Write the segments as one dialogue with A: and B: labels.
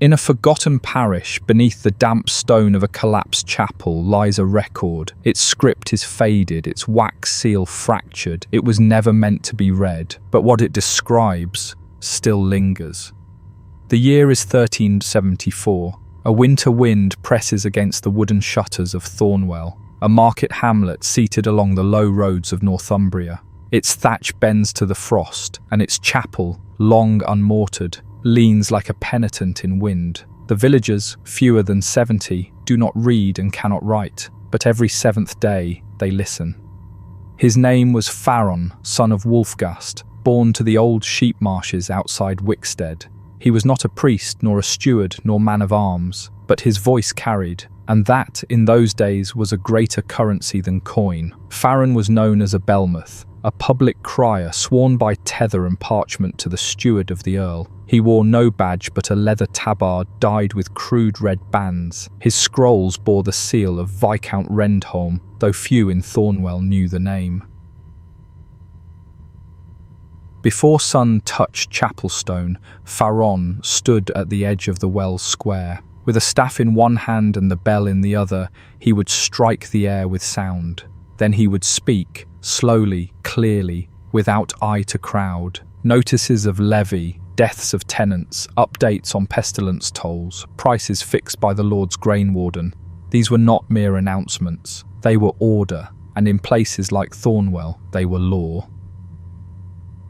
A: In a forgotten parish, beneath the damp stone of a collapsed chapel, lies a record. Its script is faded, its wax seal fractured. It was never meant to be read, but what it describes still lingers. The year is 1374. A winter wind presses against the wooden shutters of Thornwell, a market hamlet seated along the low roads of Northumbria. Its thatch bends to the frost, and its chapel, long unmortared, leans like a penitent in wind. The villagers, fewer than 70, do not read and cannot write, but every seventh day they listen. His name was Faron, son of Wulfgast, born to the old sheep marshes outside Wickstead. He was not a priest, nor a steward, nor man of arms, but his voice carried, and that, in those days, was a greater currency than coin. Faron was known as a Belmouth, a public crier sworn by tether and parchment to the steward of the Earl. He wore no badge but a leather tabard dyed with crude red bands. His scrolls bore the seal of Viscount Rendholm, though few in Thornwell knew the name. Before sun touched Chapelstone, Faron stood at the edge of the well square. With a staff in one hand and the bell in the other, he would strike the air with sound. Then he would speak, slowly, clearly, without eye to crowd. Notices of levy, deaths of tenants, updates on pestilence tolls, prices fixed by the Lord's grain warden. These were not mere announcements. They were order, and in places like Thornwell, they were law.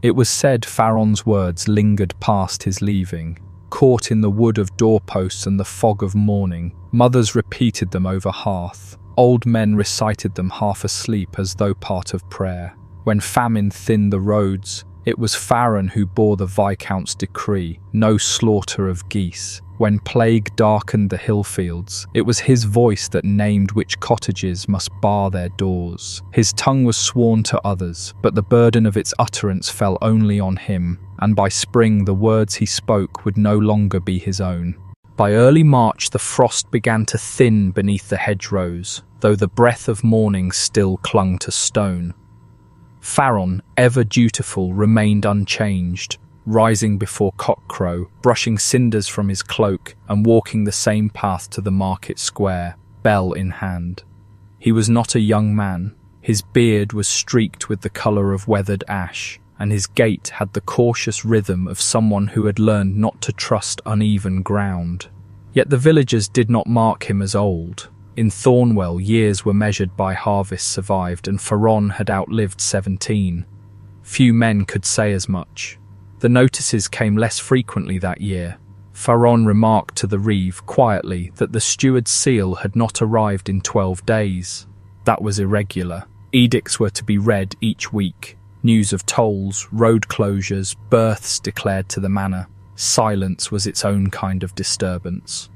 A: It was said Faron's words lingered past his leaving. Caught in the wood of doorposts and the fog of morning, mothers repeated them over hearth. Old men recited them half asleep as though part of prayer. When famine thinned the roads, it was Faron who bore the Viscount's decree, no slaughter of geese. When plague darkened the hill fields, it was his voice that named which cottages must bar their doors. His tongue was sworn to others, but the burden of its utterance fell only on him, and by spring the words he spoke would no longer be his own. By early March the frost began to thin beneath the hedgerows, though the breath of morning still clung to stone. Faron, ever dutiful, remained unchanged, rising before cockcrow, brushing cinders from his cloak, and walking the same path to the market square, bell in hand. He was not a young man. His beard was streaked with the colour of weathered ash, and his gait had the cautious rhythm of someone who had learned not to trust uneven ground. Yet the villagers did not mark him as old. In Thornwell, years were measured by harvests survived, and Faron had outlived 17. Few men could say as much. The notices came less frequently that year. Faron remarked to the reeve quietly that the steward's seal had not arrived in 12 days. That was irregular. Edicts were to be read each week. News of tolls, road closures, births declared to the manor. Silence was its own kind of disturbance.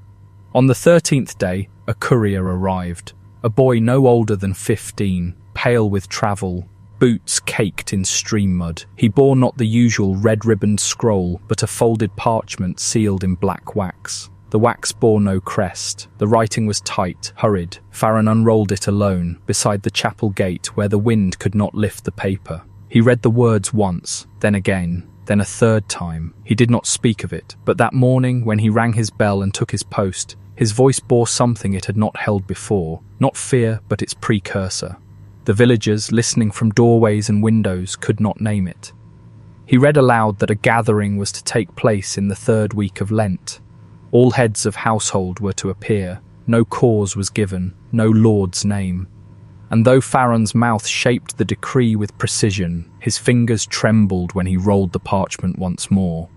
A: On the 13th day, a courier arrived. A boy no older than 15, pale with travel, boots caked in stream mud. He bore not the usual red-ribboned scroll, but a folded parchment sealed in black wax. The wax bore no crest. The writing was tight, hurried. Faron unrolled it alone, beside the chapel gate where the wind could not lift the paper. He read the words once, then again, then a third time. He did not speak of it, but that morning, when he rang his bell and took his post, his voice bore something it had not held before, not fear, but its precursor. The villagers, listening from doorways and windows, could not name it. He read aloud that a gathering was to take place in the 3rd week of Lent. All heads of household were to appear. No cause was given, no lord's name. And though Faron's mouth shaped the decree with precision, his fingers trembled when he rolled the parchment once more.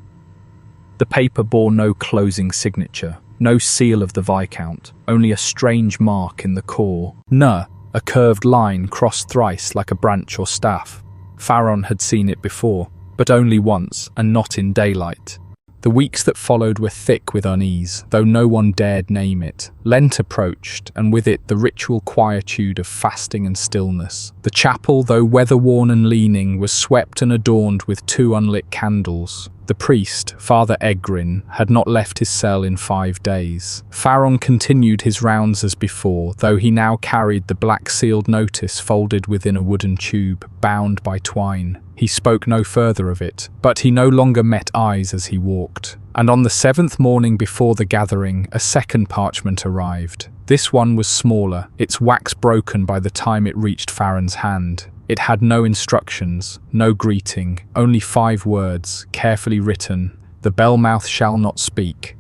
A: The paper bore no closing signature, no seal of the Viscount, only a strange mark in the core. N, a curved line crossed thrice like a branch or staff. Faron had seen it before, but only once, and not in daylight. The weeks that followed were thick with unease, though no one dared name it. Lent approached, and with it the ritual quietude of fasting and stillness. The chapel, though weather-worn and leaning, was swept and adorned with 2 unlit candles. The priest, Father Egrin, had not left his cell in 5 days. Faron continued his rounds as before, though he now carried the black-sealed notice folded within a wooden tube, bound by twine. He spoke no further of it, but he no longer met eyes as he walked. And on the 7th morning before the gathering, a second parchment arrived. This one was smaller, its wax broken by the time it reached Farron's hand. It had no instructions, no greeting, only 5 words, carefully written: "The bell-mouth shall not speak."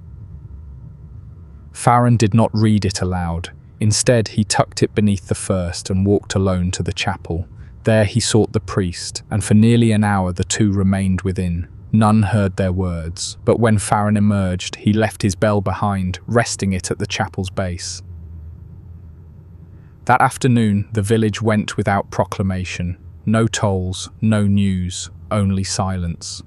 A: Farron did not read it aloud. Instead, he tucked it beneath the first and walked alone to the chapel. There he sought the priest, and for nearly an hour the two remained within. None heard their words, but when Farron emerged, he left his bell behind, resting it at the chapel's base. That afternoon, the village went without proclamation. No tolls, no news, only silence.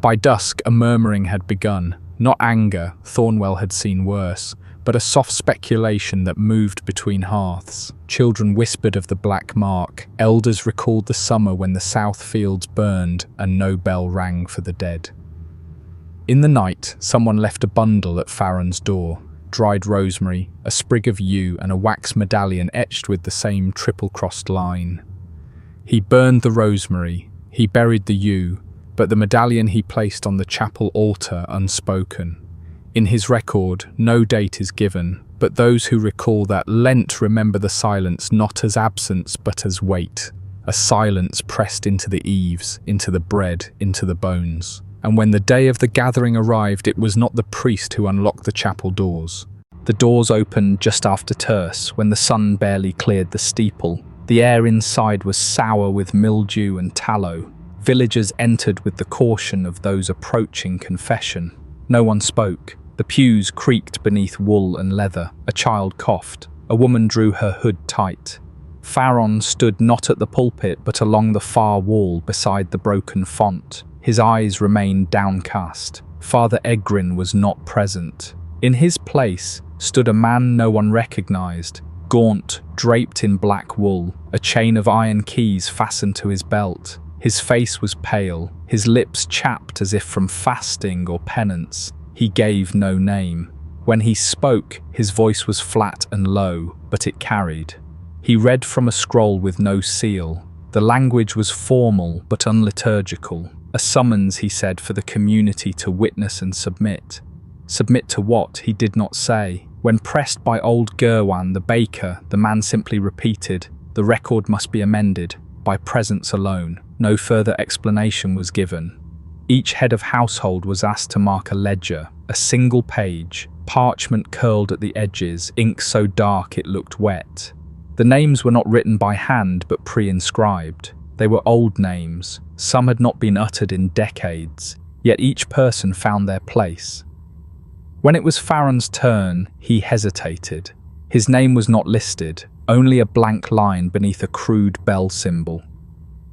A: By dusk, a murmuring had begun. Not anger, Thornwell had seen worse, but a soft speculation that moved between hearths. Children whispered of the black mark, elders recalled the summer when the south fields burned and no bell rang for the dead. In the night, someone left a bundle at Farron's door: dried rosemary, a sprig of yew, and a wax medallion etched with the same triple-crossed line. He burned the rosemary, he buried the yew, but the medallion he placed on the chapel altar unspoken. In his record, no date is given, but those who recall that Lent remember the silence not as absence but as weight, a silence pressed into the eaves, into the bread, into the bones. And when the day of the gathering arrived, it was not the priest who unlocked the chapel doors. The doors opened just after terce, when the sun barely cleared the steeple. The air inside was sour with mildew and tallow. Villagers entered with the caution of those approaching confession. No one spoke. The pews creaked beneath wool and leather. A child coughed. A woman drew her hood tight. Farron stood not at the pulpit but along the far wall beside the broken font. His eyes remained downcast. Father Egrin was not present. In his place stood a man no one recognized, gaunt, draped in black wool, a chain of iron keys fastened to his belt. His face was pale, his lips chapped as if from fasting or penance. He gave no name. When he spoke, his voice was flat and low, but it carried. He read from a scroll with no seal. The language was formal but unliturgical. A summons, he said, for the community to witness and submit. Submit to what, he did not say. When pressed by old Gerwan, the baker, the man simply repeated, "The record must be amended, by presence alone." No further explanation was given. Each head of household was asked to mark a ledger, a single page, parchment curled at the edges, ink so dark it looked wet. The names were not written by hand but pre-inscribed. They were old names, some had not been uttered in decades, yet each person found their place. When it was Farron's turn, he hesitated. His name was not listed, only a blank line beneath a crude bell symbol.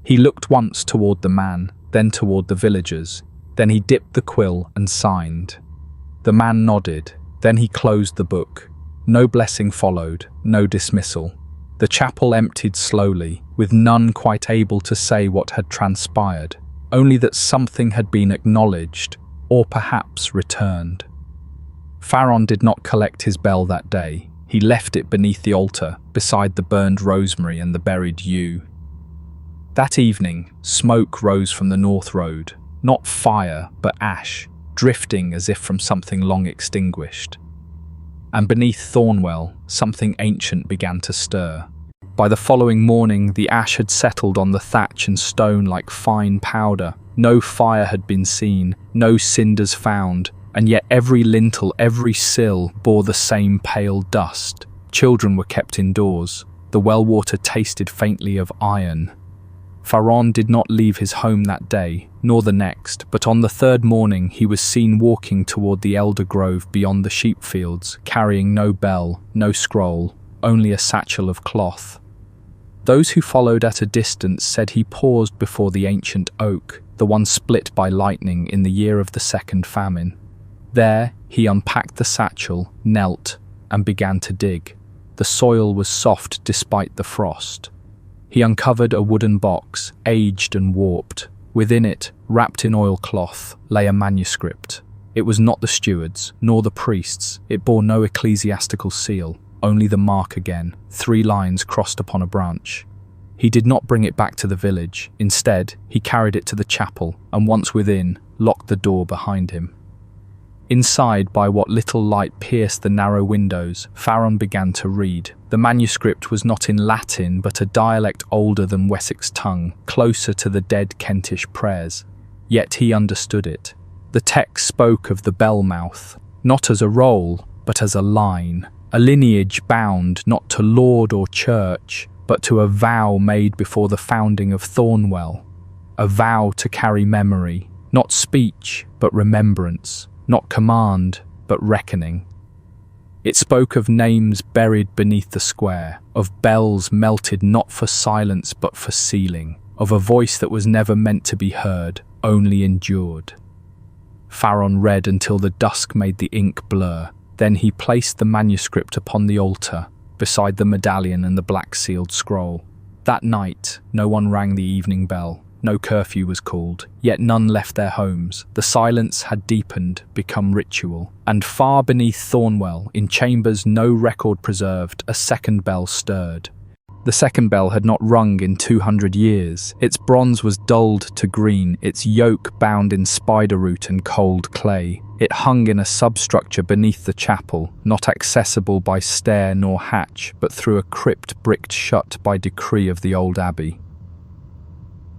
A: He looked once toward the man, then toward the villagers. Then he dipped the quill and signed. The man nodded, then he closed the book. No blessing followed, no dismissal. The chapel emptied slowly, with none quite able to say what had transpired, only that something had been acknowledged, or perhaps returned. Farron did not collect his bell that day. He left it beneath the altar, beside the burned rosemary and the buried yew. That evening, smoke rose from the north road, not fire, but ash, drifting as if from something long extinguished. And beneath Thornwell, something ancient began to stir. By the following morning, the ash had settled on the thatch and stone like fine powder. No fire had been seen, no cinders found, and yet every lintel, every sill bore the same pale dust. Children were kept indoors. The well water tasted faintly of iron. Farron did not leave his home that day, nor the next, but on the third morning he was seen walking toward the elder grove beyond the sheep fields, carrying no bell, no scroll, only a satchel of cloth. Those who followed at a distance said he paused before the ancient oak, the one split by lightning in the year of the second famine. There he unpacked the satchel, knelt, and began to dig. The soil was soft despite the frost. He uncovered a wooden box, aged and warped. Within it, wrapped in oilcloth, lay a manuscript. It was not the steward's, nor the priest's. It bore no ecclesiastical seal, only the mark again, 3 lines crossed upon a branch. He did not bring it back to the village. Instead, he carried it to the chapel, and once within, locked the door behind him. Inside, by what little light pierced the narrow windows, Farron began to read. The manuscript was not in Latin, but a dialect older than Wessex tongue, closer to the dead Kentish prayers. Yet he understood it. The text spoke of the bell mouth, not as a roll, but as a line, a lineage bound not to lord or church, but to a vow made before the founding of Thornwell, a vow to carry memory, not speech, but remembrance, not command, but reckoning. It spoke of names buried beneath the square, of bells melted not for silence but for sealing, of a voice that was never meant to be heard, only endured. Farron read until the dusk made the ink blur. Then he placed the manuscript upon the altar, beside the medallion and the black-sealed scroll. That night, no one rang the evening bell. No curfew was called, yet none left their homes. The silence had deepened, become ritual. And far beneath Thornwell, in chambers no record preserved, a second bell stirred. The second bell had not rung in 200 years. Its bronze was dulled to green, its yoke bound in spider root and cold clay. It hung in a substructure beneath the chapel, not accessible by stair nor hatch, but through a crypt bricked shut by decree of the old abbey.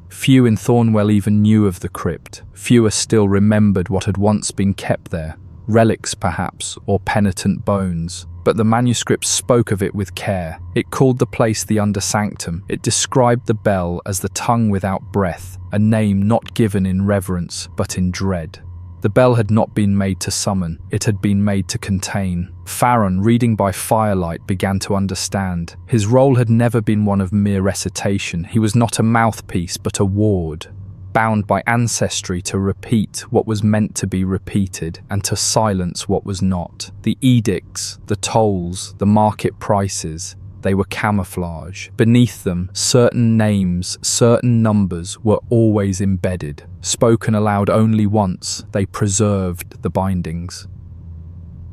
A: Few in Thornwell even knew of the crypt. Fewer still remembered what had once been kept there, relics perhaps, or penitent bones. But the manuscript spoke of it with care. It called the place the undersanctum. It described the bell as the tongue without breath, a name not given in reverence, but in dread. The bell had not been made to summon, it had been made to contain. Farron, reading by firelight, began to understand. His role had never been one of mere recitation. He was not a mouthpiece, but a ward, bound by ancestry to repeat what was meant to be repeated and to silence what was not. The edicts, the tolls, the market prices, they were camouflage. Beneath them, certain names, certain numbers were always embedded. Spoken aloud only once, they preserved the bindings.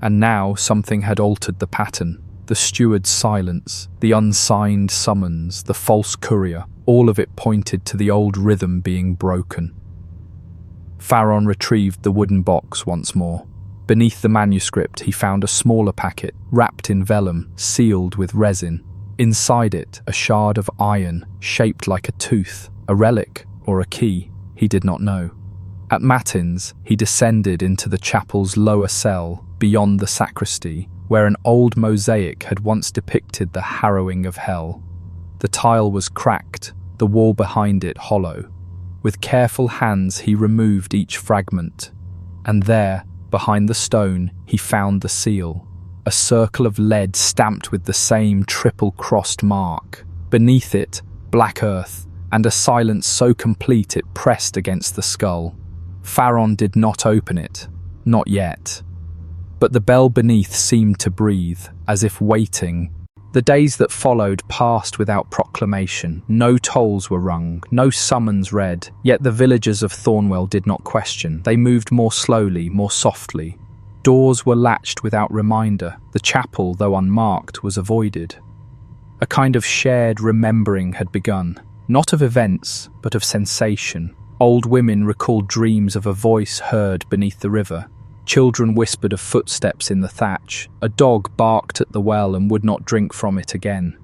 A: And now something had altered the pattern. The steward's silence, the unsigned summons, the false courier, all of it pointed to the old rhythm being broken. Farron retrieved the wooden box once more. Beneath the manuscript, he found a smaller packet, wrapped in vellum, sealed with resin. Inside it, a shard of iron, shaped like a tooth, a relic or a key, he did not know. At matins, he descended into the chapel's lower cell, beyond the sacristy, where an old mosaic had once depicted the harrowing of hell. The tile was cracked, the wall behind it hollow. With careful hands he removed each fragment, and there, behind the stone, he found the seal, a circle of lead stamped with the same triple-crossed mark. Beneath it, black earth, and a silence so complete it pressed against the skull. Farron did not open it, not yet. But the bell beneath seemed to breathe, as if waiting. The days that followed passed without proclamation. No tolls were rung, no summons read, yet the villagers of Thornwell did not question. They moved more slowly, more softly. Doors were latched without reminder. The chapel, though unmarked, was avoided. A kind of shared remembering had begun, not of events, but of sensation. Old women recalled dreams of a voice heard beneath the river. Children whispered of footsteps in the thatch. A dog barked at the well and would not drink from it again.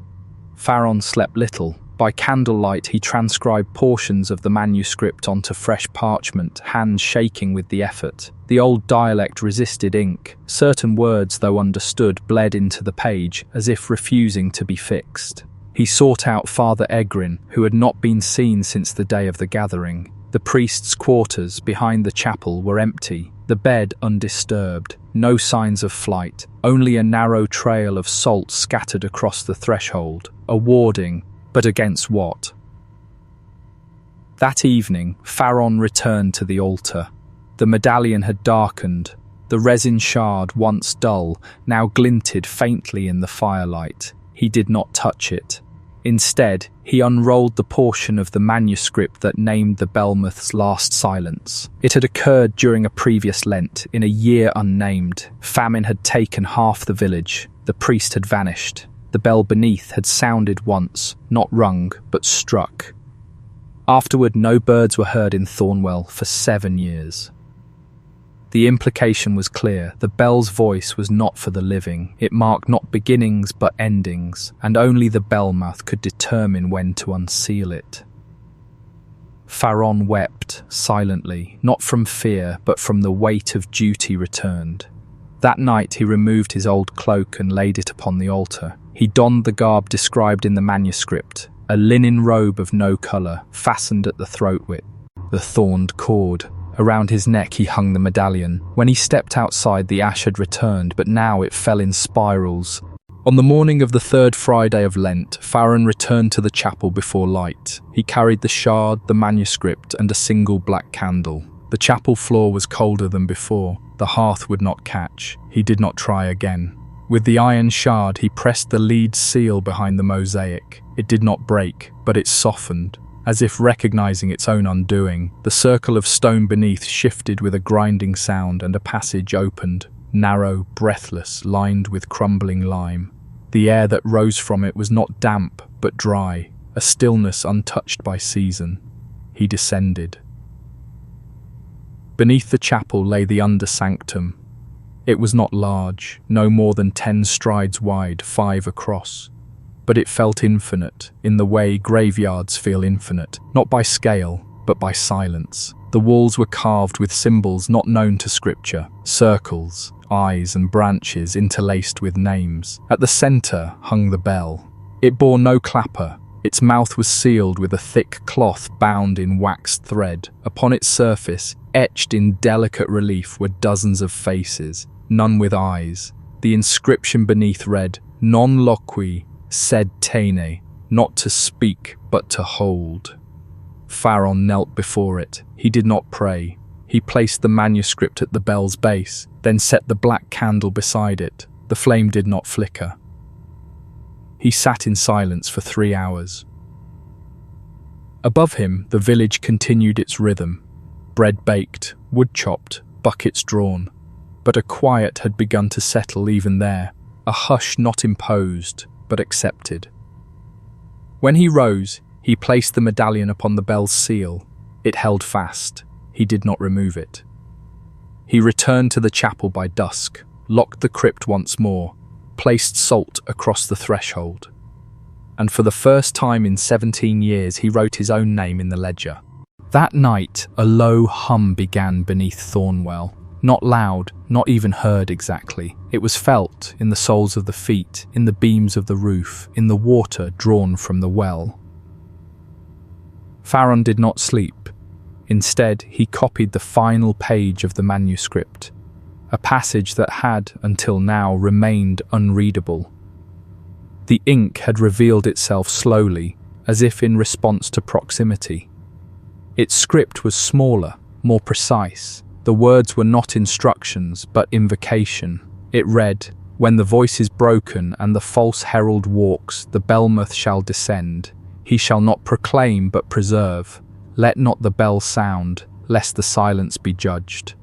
A: Farron slept little. By candlelight he transcribed portions of the manuscript onto fresh parchment, hands shaking with the effort. The old dialect resisted ink. Certain words, though understood, bled into the page, as if refusing to be fixed. He sought out Father Egrin, who had not been seen since the day of the gathering. The priest's quarters behind the chapel were empty, the bed undisturbed, no signs of flight, only a narrow trail of salt scattered across the threshold, a warding, but against what? That evening, Farron returned to the altar. The medallion had darkened. The resin shard, once dull, now glinted faintly in the firelight. He did not touch it. Instead, he unrolled the portion of the manuscript that named the Belmouth's last silence. It had occurred during a previous Lent, in a year unnamed. Famine had taken half the village. The priest had vanished. The bell beneath had sounded once, not rung, but struck. Afterward, no birds were heard in Thornwell for 7 years. The implication was clear. The bell's voice was not for the living. It marked not beginnings but endings, and only the bellmouth could determine when to unseal it. Farron wept silently, not from fear, but from the weight of duty returned. That night he removed his old cloak and laid it upon the altar. He donned the garb described in the manuscript, a linen robe of no colour, fastened at the throat with the thorned cord. Around his neck he hung the medallion. When he stepped outside, the ash had returned, but now it fell in spirals. On the morning of the 3rd Friday of Lent, Farron returned to the chapel before light. He carried the shard, the manuscript, and a single black candle. The chapel floor was colder than before. The hearth would not catch. He did not try again. With the iron shard, he pressed the lead seal behind the mosaic. It did not break, but it softened. As if recognizing its own undoing, the circle of stone beneath shifted with a grinding sound and a passage opened, narrow, breathless, lined with crumbling lime. The air that rose from it was not damp, but dry, a stillness untouched by season. He descended. Beneath the chapel lay the under-sanctum. It was not large, no more than 10 strides wide, 5 across. But it felt infinite, in the way graveyards feel infinite, not by scale, but by silence. The walls were carved with symbols not known to Scripture, circles, eyes and branches interlaced with names. At the centre hung the bell. It bore no clapper. Its mouth was sealed with a thick cloth bound in waxed thread. Upon its surface, etched in delicate relief, were dozens of faces, none with eyes. The inscription beneath read, "Non loqui, sed tene," not to speak, but to hold. Farron knelt before it. He did not pray. He placed the manuscript at the bell's base, then set the black candle beside it. The flame did not flicker. He sat in silence for 3 hours. Above him, the village continued its rhythm. Bread baked, wood chopped, buckets drawn. But a quiet had begun to settle even there, a hush not imposed, but accepted. When he rose, he placed the medallion upon the bell's seal. It held fast. He did not remove it. He returned to the chapel by dusk, locked the crypt once more, placed salt across the threshold. And for the first time in 17 years, he wrote his own name in the ledger. That night, a low hum began beneath Thornwell. Not loud, not even heard exactly. It was felt in the soles of the feet, in the beams of the roof, in the water drawn from the well. Farron did not sleep. Instead, he copied the final page of the manuscript, a passage that had, until now, remained unreadable. The ink had revealed itself slowly, as if in response to proximity. Its script was smaller, more precise. The words were not instructions, but invocation. It read, "When the voice is broken and the false herald walks, the bellmouth shall descend. He shall not proclaim, but preserve. Let not the bell sound, lest the silence be judged."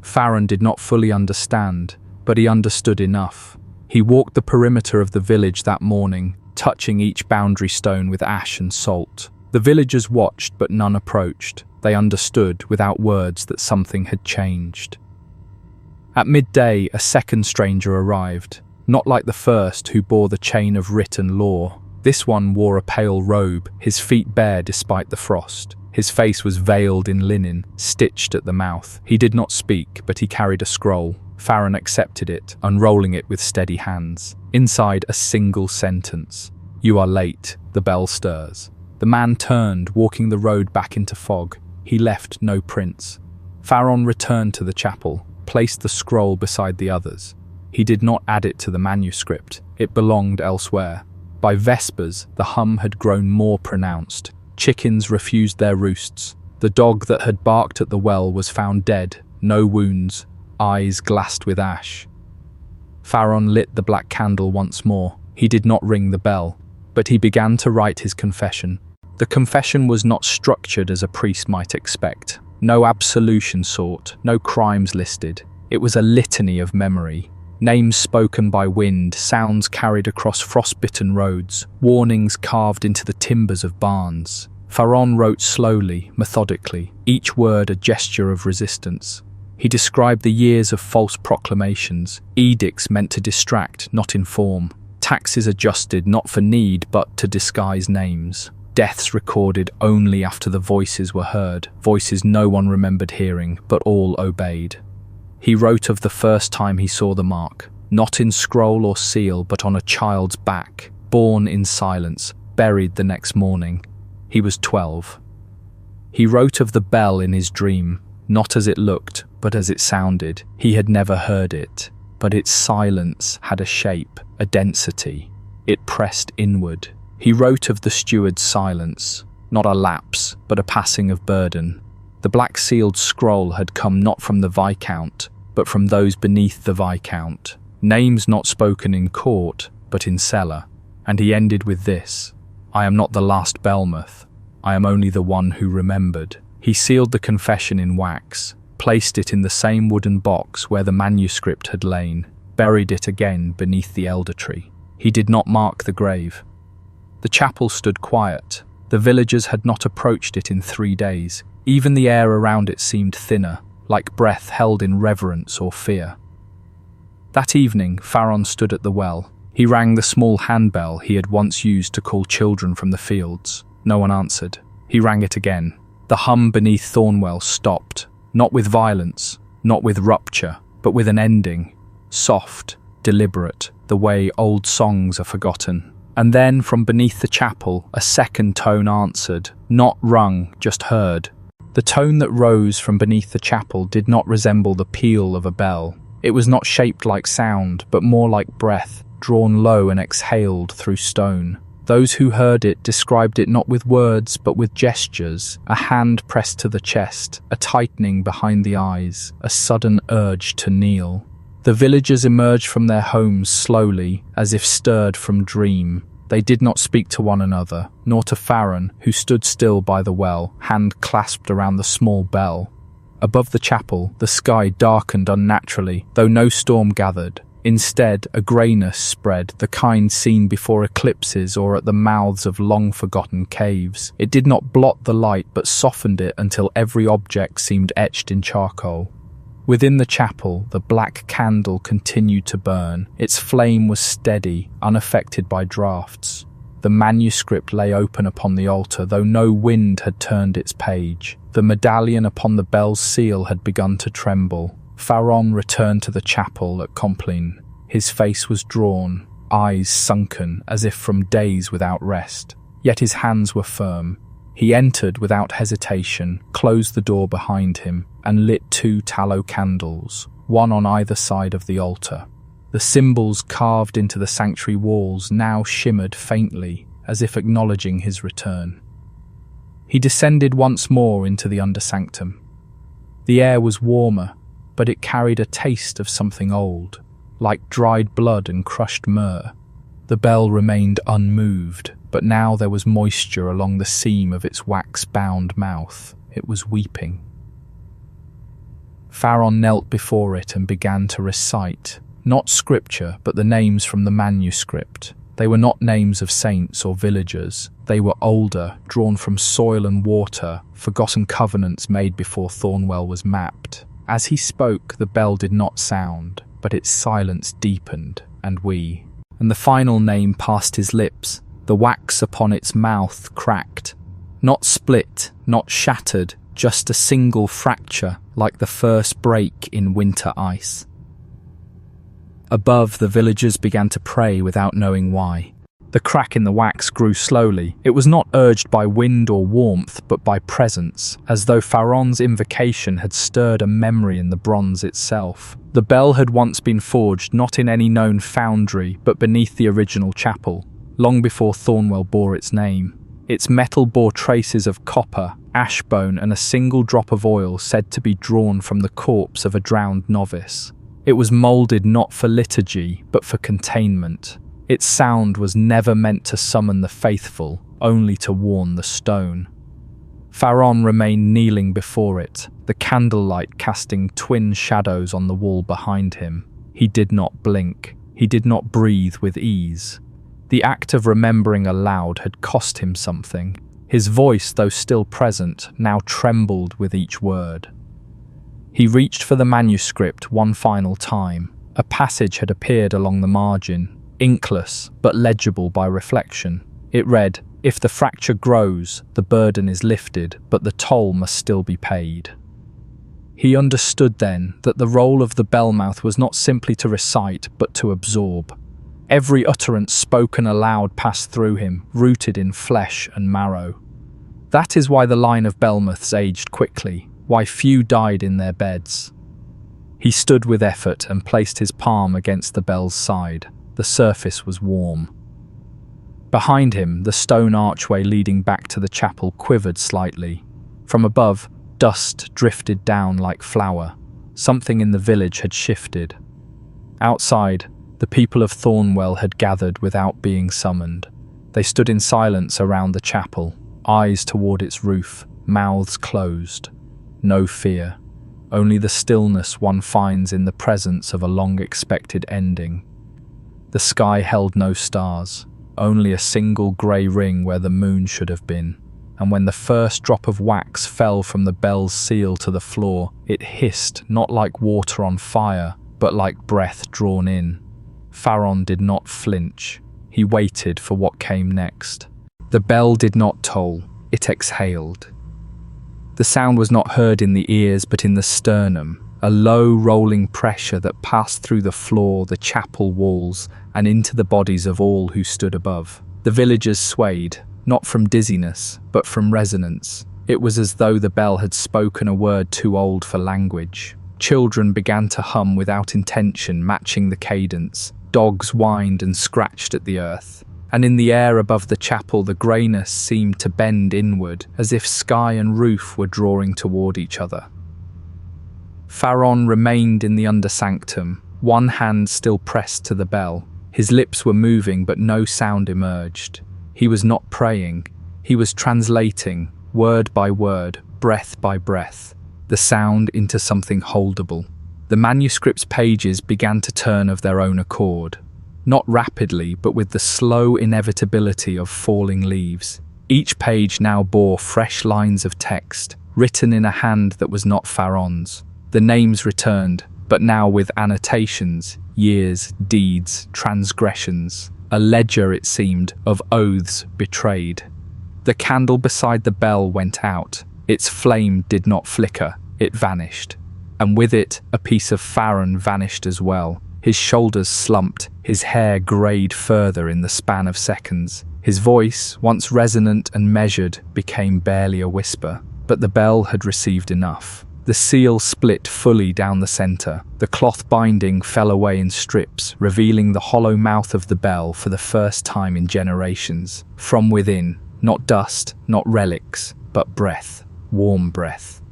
A: Farron did not fully understand, but he understood enough. He walked the perimeter of the village that morning, touching each boundary stone with ash and salt. The villagers watched, but none approached. They understood, without words, that something had changed. At midday, a second stranger arrived, not like the first who bore the chain of written law. This one wore a pale robe, his feet bare despite the frost. His face was veiled in linen, stitched at the mouth. He did not speak, but he carried a scroll. Farron accepted it, unrolling it with steady hands. Inside, a single sentence. "You are late. The bell stirs." The man turned, walking the road back into fog. He left no prints. Farron returned to the chapel, placed the scroll beside the others. He did not add it to the manuscript. It belonged elsewhere. By Vespers, the hum had grown more pronounced. Chickens refused their roosts. The dog that had barked at the well was found dead, no wounds, eyes glassed with ash. Farron lit the black candle once more. He did not ring the bell, but he began to write his confession. The confession was not structured as a priest might expect. No absolution sought, no crimes listed. It was a litany of memory. Names spoken by wind, sounds carried across frostbitten roads, warnings carved into the timbers of barns. Faron wrote slowly, methodically, each word a gesture of resistance. He described the years of false proclamations, edicts meant to distract, not inform, taxes adjusted not for need but to disguise names, deaths recorded only after the voices were heard, voices no one remembered hearing, but all obeyed. He wrote of the first time he saw the mark, not in scroll or seal but on a child's back, born in silence, buried the next morning. He was 12. He wrote of the bell in his dream, not as it looked, but as it sounded. He had never heard it, but its silence had a shape, a density. It pressed inward. He wrote of the steward's silence, not a lapse, but a passing of burden. The black-sealed scroll had come not from the Viscount, but from those beneath the Viscount. Names not spoken in court, but in cellar. And he ended with this: I am not the last Belmouth. I am only the one who remembered. He sealed the confession in wax, placed it in the same wooden box where the manuscript had lain, buried it again beneath the elder tree. He did not mark the grave. The chapel stood quiet. The villagers had not approached it in 3 days. Even the air around it seemed thinner, like breath held in reverence or fear. That evening, Faron stood at the well. He rang the small handbell he had once used to call children from the fields. No one answered. He rang it again. The hum beneath Thornwell stopped, not with violence, not with rupture, but with an ending, soft, deliberate, the way old songs are forgotten. And then, from beneath the chapel, a second tone answered, not rung, just heard. The tone that rose from beneath the chapel did not resemble the peal of a bell. It was not shaped like sound, but more like breath, drawn low and exhaled through stone. Those who heard it described it not with words, but with gestures, a hand pressed to the chest, a tightening behind the eyes, a sudden urge to kneel. The villagers emerged from their homes slowly, as if stirred from dream. They did not speak to one another, nor to Faron, who stood still by the well, hand clasped around the small bell. Above the chapel, the sky darkened unnaturally, though no storm gathered. Instead, a greyness spread, the kind seen before eclipses or at the mouths of long-forgotten caves. It did not blot the light, but softened it until every object seemed etched in charcoal. Within the chapel, the black candle continued to burn. Its flame was steady, unaffected by draughts. The manuscript lay open upon the altar, though no wind had turned its page. The medallion upon the bell's seal had begun to tremble. Faron returned to the chapel at Compline. His face was drawn, eyes sunken, as if from days without rest. Yet his hands were firm. He entered without hesitation, closed the door behind him, and lit 2 tallow candles, one on either side of the altar. The symbols carved into the sanctuary walls now shimmered faintly, as if acknowledging his return. He descended once more into the undersanctum. The air was warmer, but it carried a taste of something old, like dried blood and crushed myrrh. The bell remained unmoved, but now there was moisture along the seam of its wax-bound mouth. It was weeping. Faron knelt before it and began to recite, not scripture, but the names from the manuscript. They were not names of saints or villagers. They were older, drawn from soil and water, forgotten covenants made before Thornwell was mapped. As he spoke, the bell did not sound, but its silence deepened, and the final name passed his lips. The wax upon its mouth cracked. Not split, not shattered, just a single fracture, like the first break in winter ice. Above, the villagers began to pray without knowing why. The crack in the wax grew slowly. It was not urged by wind or warmth, but by presence, as though Faron's invocation had stirred a memory in the bronze itself. The bell had once been forged not in any known foundry, but beneath the original chapel, long before Thornwell bore its name. Its metal bore traces of copper, ashbone, and a single drop of oil said to be drawn from the corpse of a drowned novice. It was moulded not for liturgy, but for containment. Its sound was never meant to summon the faithful, only to warn the stone. Faron remained kneeling before it, the candlelight casting twin shadows on the wall behind him. He did not blink. He did not breathe with ease. The act of remembering aloud had cost him something. His voice, though still present, now trembled with each word. He reached for the manuscript one final time. A passage had appeared along the margin, inkless but legible by reflection. It read, "If the fracture grows, the burden is lifted, but the toll must still be paid." He understood then that the role of the bellmouth was not simply to recite, but to absorb. Every utterance spoken aloud passed through him, rooted in flesh and marrow. That is why the line of bellmouths aged quickly, why few died in their beds. He stood with effort and placed his palm against the bell's side. The surface was warm. Behind him, the stone archway leading back to the chapel quivered slightly. From above, dust drifted down like flour. Something in the village had shifted. Outside, the people of Thornwell had gathered without being summoned. They stood in silence around the chapel, eyes toward its roof, mouths closed. No fear, only the stillness one finds in the presence of a long-expected ending. The sky held no stars, only a single grey ring where the moon should have been, and when the first drop of wax fell from the bell's seal to the floor, it hissed not like water on fire, but like breath drawn in. Farron did not flinch. He waited for what came next. The bell did not toll, it exhaled. The sound was not heard in the ears but in the sternum, a low rolling pressure that passed through the floor, the chapel walls, and into the bodies of all who stood above. The villagers swayed, not from dizziness, but from resonance. It was as though the bell had spoken a word too old for language. Children began to hum without intention, matching the cadence. Dogs whined and scratched at the earth. And in the air above the chapel, the greyness seemed to bend inward, as if sky and roof were drawing toward each other. Farron remained in the undersanctum, one hand still pressed to the bell. His lips were moving, but no sound emerged. He was not praying. He was translating, word by word, breath by breath, the sound into something holdable. The manuscript's pages began to turn of their own accord. Not rapidly, but with the slow inevitability of falling leaves. Each page now bore fresh lines of text, written in a hand that was not Farron's. The names returned, but now with annotations, years, deeds, transgressions. A ledger, it seemed, of oaths betrayed. The candle beside the bell went out. Its flame did not flicker, it vanished. And with it, a piece of Farron vanished as well. His shoulders slumped, his hair greyed further in the span of seconds. His voice, once resonant and measured, became barely a whisper. But the bell had received enough. The seal split fully down the centre. The cloth binding fell away in strips, revealing the hollow mouth of the bell for the first time in generations. From within, not dust, not relics, but breath, warm breath.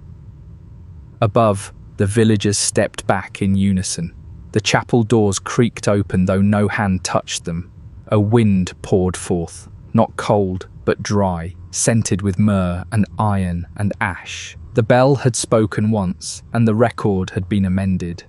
A: Above, the villagers stepped back in unison. The chapel doors creaked open, though no hand touched them. A wind poured forth, not cold, but dry, scented with myrrh and iron and ash. The bell had spoken once, and the record had been amended.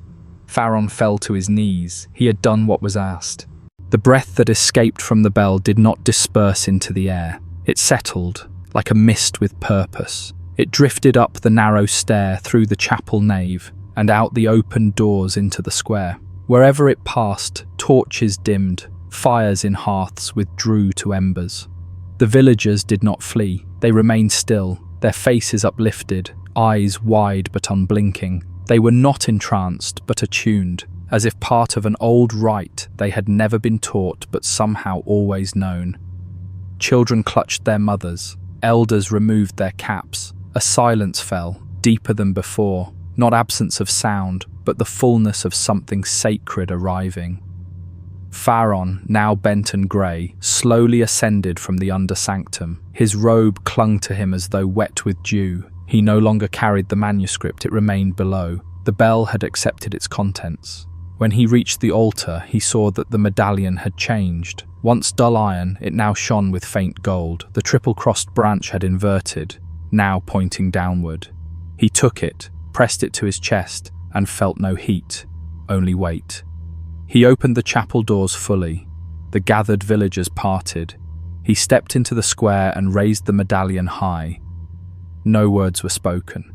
A: Farron fell to his knees. He had done what was asked. The breath that escaped from the bell did not disperse into the air. It settled, like a mist with purpose. It drifted up the narrow stair through the chapel nave, and out the open doors into the square. Wherever it passed, torches dimmed, fires in hearths withdrew to embers. The villagers did not flee. They remained still, their faces uplifted, eyes wide but unblinking. They were not entranced but attuned, as if part of an old rite they had never been taught but somehow always known. Children clutched their mothers. Elders removed their caps. A silence fell, deeper than before. Not absence of sound, but the fullness of something sacred arriving. Farron, now bent and grey, slowly ascended from the undersanctum. His robe clung to him as though wet with dew. He no longer carried the manuscript, it remained below. The bell had accepted its contents. When he reached the altar, he saw that the medallion had changed. Once dull iron, it now shone with faint gold. The triple-crossed branch had inverted, now pointing downward. He took it, pressed it to his chest, and felt no heat, only weight. He opened the chapel doors fully. The gathered villagers parted. He stepped into the square and raised the medallion high. No words were spoken.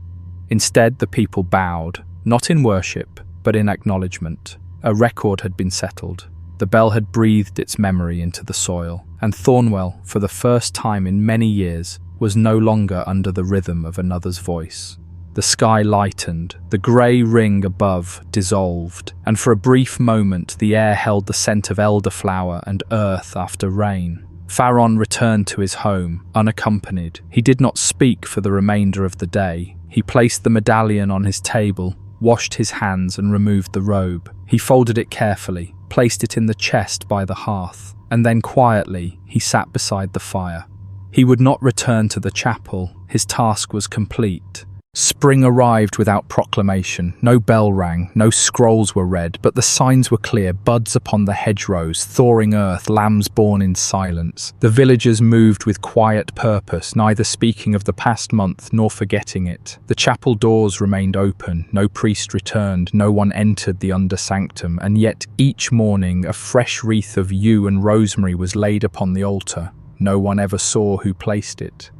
A: Instead, the people bowed, not in worship, but in acknowledgement. A record had been settled. The bell had breathed its memory into the soil, and Thornwell, for the first time in many years, was no longer under the rhythm of another's voice. The sky lightened, the grey ring above dissolved, and for a brief moment the air held the scent of elderflower and earth after rain. Faron returned to his home, unaccompanied. He did not speak for the remainder of the day. He placed the medallion on his table, washed his hands and removed the robe. He folded it carefully, placed it in the chest by the hearth, and then quietly he sat beside the fire. He would not return to the chapel. His task was complete. Spring arrived without proclamation. No bell rang, no scrolls were read, but the signs were clear: buds upon the hedgerows, thawing earth, lambs born in silence. The villagers moved with quiet purpose, neither speaking of the past month nor forgetting it. The chapel doors remained open, no priest returned, no one entered the under-sanctum, and yet each morning a fresh wreath of yew and rosemary was laid upon the altar. No one ever saw who placed it.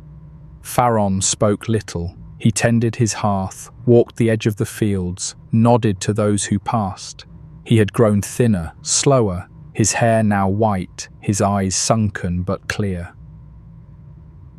A: Faron spoke little. He tended his hearth, walked the edge of the fields, nodded to those who passed. He had grown thinner, slower, his hair now white, his eyes sunken but clear.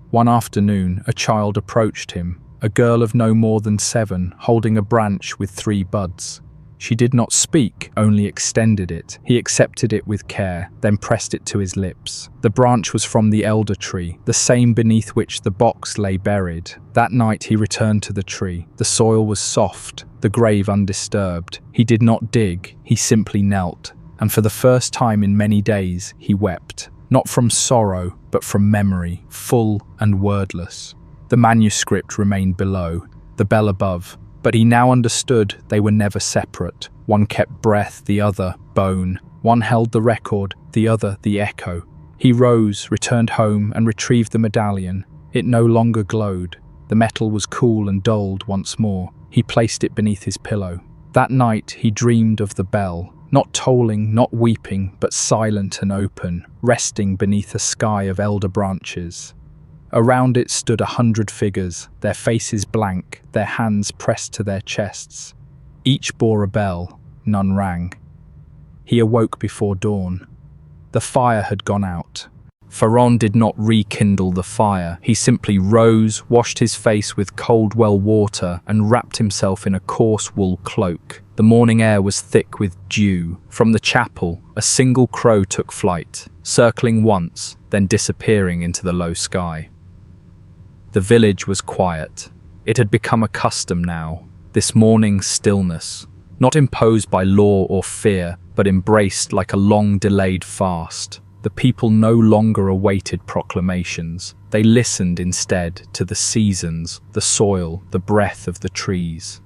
A: One afternoon, a child approached him, a girl of no more than 7, holding a branch with 3 buds. She did not speak, only extended it. He accepted it with care, then pressed it to his lips. The branch was from the elder tree, the same beneath which the box lay buried. That night he returned to the tree. The soil was soft, the grave undisturbed. He did not dig, he simply knelt. And for the first time in many days, he wept. Not from sorrow, but from memory, full and wordless. The manuscript remained below, the bell above. But he now understood they were never separate. One kept breath, the other bone. One held the record, the other the echo. He rose, returned home, and retrieved the medallion. It no longer glowed. The metal was cool and dulled once more. He placed it beneath his pillow. That night he dreamed of the bell, not tolling, not weeping, but silent and open, resting beneath a sky of elder branches. Around it stood 100 figures, their faces blank, their hands pressed to their chests. Each bore a bell, none rang. He awoke before dawn. The fire had gone out. Faron did not rekindle the fire. He simply rose, washed his face with cold well water, and wrapped himself in a coarse wool cloak. The morning air was thick with dew. From the chapel, a single crow took flight, circling once, then disappearing into the low sky. The village was quiet. It had become a custom now, this morning's stillness, not imposed by law or fear, but embraced like a long-delayed fast. The people no longer awaited proclamations. They listened instead to the seasons, the soil, the breath of the trees.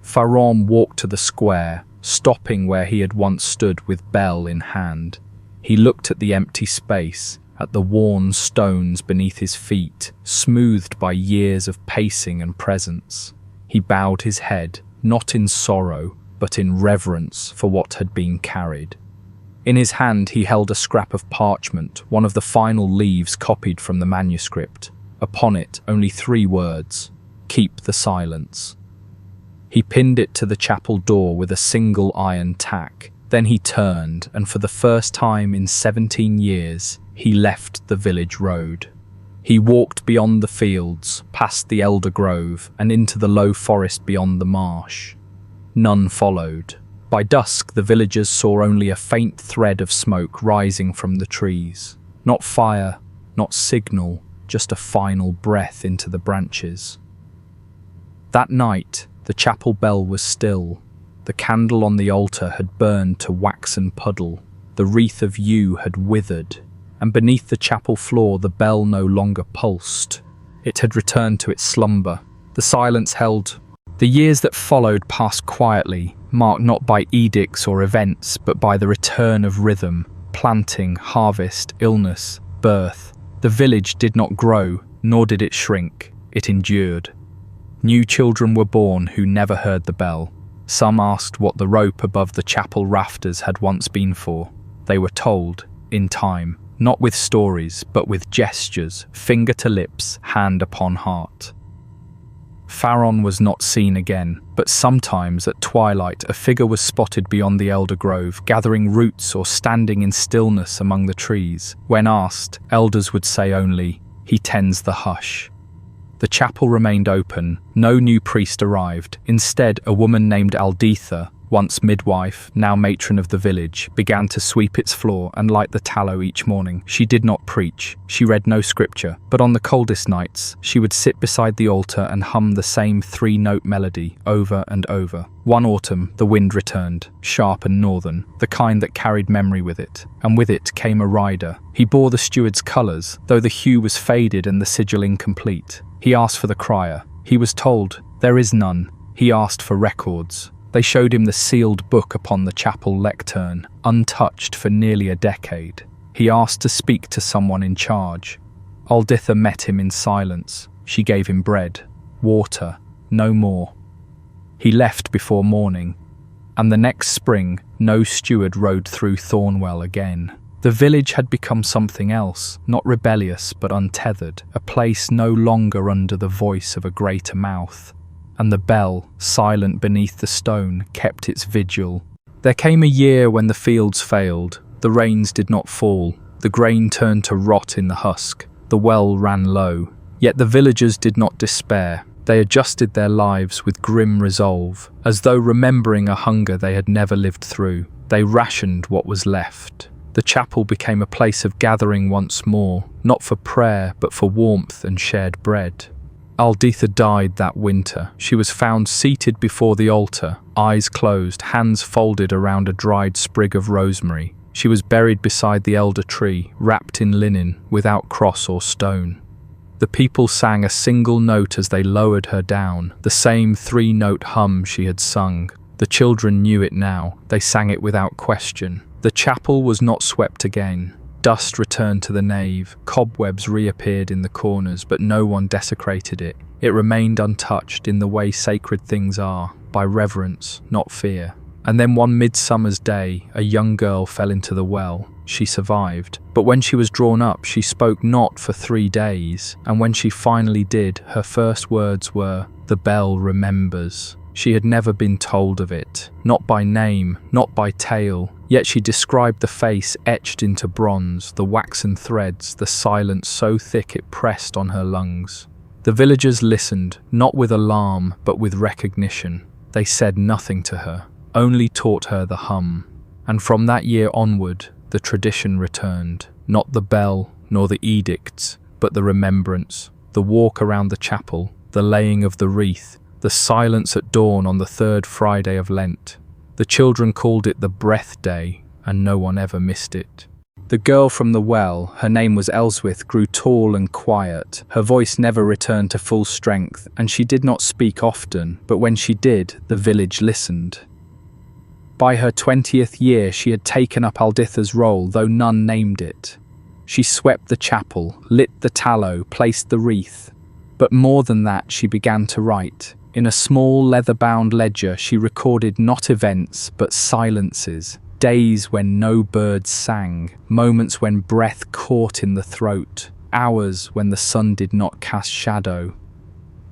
A: Faron walked to the square, stopping where he had once stood with bell in hand. He looked at the empty space, at the worn stones beneath his feet, smoothed by years of pacing and presence. He bowed his head, not in sorrow, but in reverence for what had been carried. In his hand he held a scrap of parchment, one of the final leaves copied from the manuscript. Upon it, only 3 words: "Keep the silence." He pinned it to the chapel door with a single iron tack. Then he turned, and for the first time in 17 years, he left the village road. He walked beyond the fields, past the elder grove, and into the low forest beyond the marsh. None followed. By dusk, the villagers saw only a faint thread of smoke rising from the trees. Not fire, not signal, just a final breath into the branches. That night, the chapel bell was still. The candle on the altar had burned to waxen puddle. The wreath of yew had withered. And beneath the chapel floor the bell no longer pulsed. It had returned to its slumber. The silence held. The years that followed passed quietly, marked not by edicts or events, but by the return of rhythm, planting, harvest, illness, birth. The village did not grow, nor did it shrink. It endured. New children were born who never heard the bell. Some asked what the rope above the chapel rafters had once been for. They were told, in time, not with stories, but with gestures, finger to lips, hand upon heart. Faron was not seen again, but sometimes at twilight a figure was spotted beyond the elder grove, gathering roots or standing in stillness among the trees. When asked, elders would say only, "He tends the hush." The chapel remained open. No new priest arrived. Instead, a woman named Alditha, once midwife, now matron of the village, began to sweep its floor and light the tallow each morning. She did not preach. She read no scripture. But on the coldest nights, she would sit beside the altar and hum the same three-note melody over and over. One autumn, the wind returned, sharp and northern, the kind that carried memory with it. And with it came a rider. He bore the steward's colours, though the hue was faded and the sigil incomplete. He asked for the crier. He was told, "There is none." He asked for records. They showed him the sealed book upon the chapel lectern, untouched for nearly a decade. He asked to speak to someone in charge. Alditha met him in silence. She gave him bread, water, no more. He left before morning, and the next spring, no steward rode through Thornwell again. The village had become something else, not rebellious but untethered, a place no longer under the voice of a greater mouth. And the bell, silent beneath the stone, kept its vigil. There came a year when the fields failed, the rains did not fall, the grain turned to rot in the husk, the well ran low. Yet the villagers did not despair. They adjusted their lives with grim resolve, as though remembering a hunger they had never lived through. They rationed what was left. The chapel became a place of gathering once more, not for prayer but for warmth and shared bread. Alditha died that winter. She was found seated before the altar, eyes closed, hands folded around a dried sprig of rosemary. She was buried beside the elder tree, wrapped in linen, without cross or stone. The people sang a single note as they lowered her down, the same three-note hum she had sung. The children knew it now. They sang it without question. The chapel was not swept again. Dust returned to the nave, cobwebs reappeared in the corners, but no one desecrated it. It remained untouched in the way sacred things are, by reverence, not fear. And then one midsummer's day, a young girl fell into the well. She survived, but when she was drawn up, she spoke not for 3 days, and when she finally did, her first words were, "The bell remembers." She had never been told of it, not by name, not by tale, yet she described the face etched into bronze, the waxen threads, the silence so thick it pressed on her lungs. The villagers listened, not with alarm, but with recognition. They said nothing to her, only taught her the hum. And from that year onward, the tradition returned, not the bell, nor the edicts, but the remembrance, the walk around the chapel, the laying of the wreath, the silence at dawn on the 3rd Friday of Lent. The children called it the breath day, and no one ever missed it. The girl from the well, her name was Elswith, grew tall and quiet. Her voice never returned to full strength, and she did not speak often, but when she did, the village listened. By her 20th year, she had taken up Alditha's role, though none named it. She swept the chapel, lit the tallow, placed the wreath. But more than that, she began to write. In a small leather-bound ledger, she recorded not events, but silences. Days when no birds sang, moments when breath caught in the throat, hours when the sun did not cast shadow.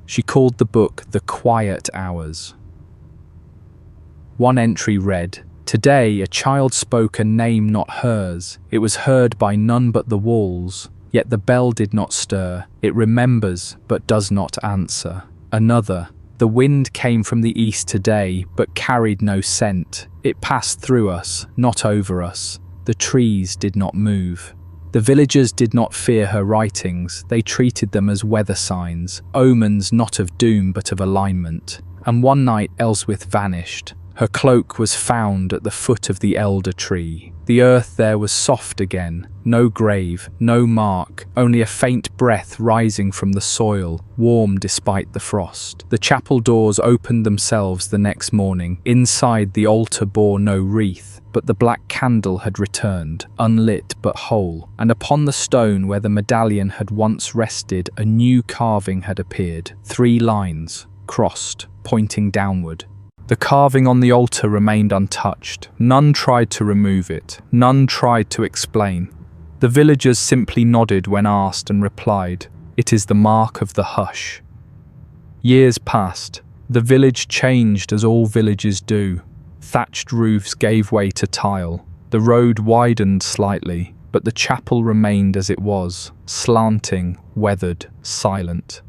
A: She called the book The Quiet Hours. One entry read, "Today a child spoke a name not hers. It was heard by none but the walls. Yet the bell did not stir. It remembers, but does not answer." Another, "The wind came from the east today, but carried no scent. It passed through us, not over us. The trees did not move." The villagers did not fear her writings. They treated them as weather signs, omens not of doom but of alignment. And one night Elswith vanished. Her cloak was found at the foot of the elder tree. The earth there was soft again, no grave, no mark, only a faint breath rising from the soil, warm despite the frost. The chapel doors opened themselves the next morning. Inside, the altar bore no wreath, but the black candle had returned, unlit but whole, and upon the stone where the medallion had once rested, a new carving had appeared, 3 lines, crossed, pointing downward. The carving on the altar remained untouched. None tried to remove it. None tried to explain. The villagers simply nodded when asked and replied, "It is the mark of the hush." Years passed. The village changed as all villages do. Thatched roofs gave way to tile. The road widened slightly, but the chapel remained as it was, slanting, weathered, silent.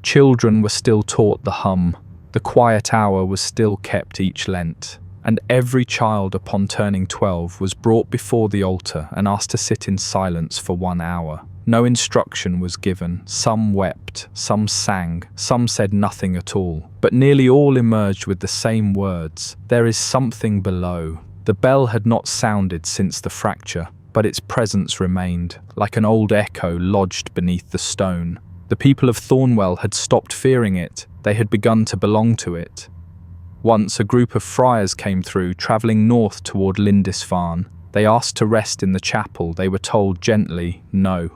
A: Children were still taught the hum. The quiet hour was still kept each Lent, and every child upon turning 12 was brought before the altar and asked to sit in silence for 1 hour. No instruction was given. Some wept, some sang, some said nothing at all, but nearly all emerged with the same words: "There is something below." The bell had not sounded since the fracture, but its presence remained, like an old echo lodged beneath the stone. The people of Thornwell had stopped fearing it. They had begun to belong to it. Once a group of friars came through, travelling north toward Lindisfarne. They asked to rest in the chapel. They were told gently, no.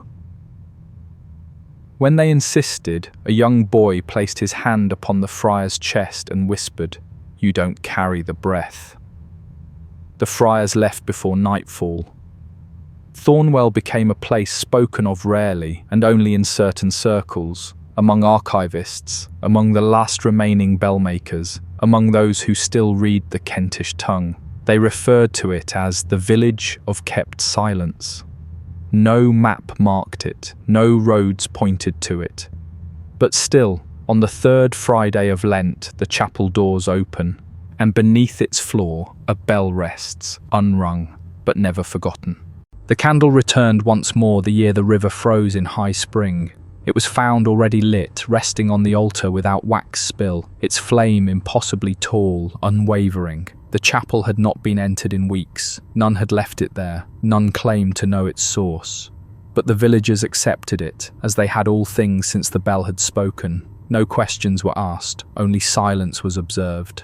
A: When they insisted, a young boy placed his hand upon the friar's chest and whispered, "You don't carry the breath." The friars left before nightfall. Thornwell became a place spoken of rarely and only in certain circles, among archivists, among the last remaining bellmakers, among those who still read the Kentish tongue. They referred to it as the village of kept silence. No map marked it, no roads pointed to it. But still, on the third Friday of Lent, the chapel doors open, and beneath its floor a bell rests, unrung, but never forgotten. The candle returned once more the year the river froze in high spring. It was found already lit, resting on the altar without wax spill, its flame impossibly tall, unwavering. The chapel had not been entered in weeks. None had left it there. None claimed to know its source. But the villagers accepted it, as they had all things since the bell had spoken. No questions were asked, only silence was observed.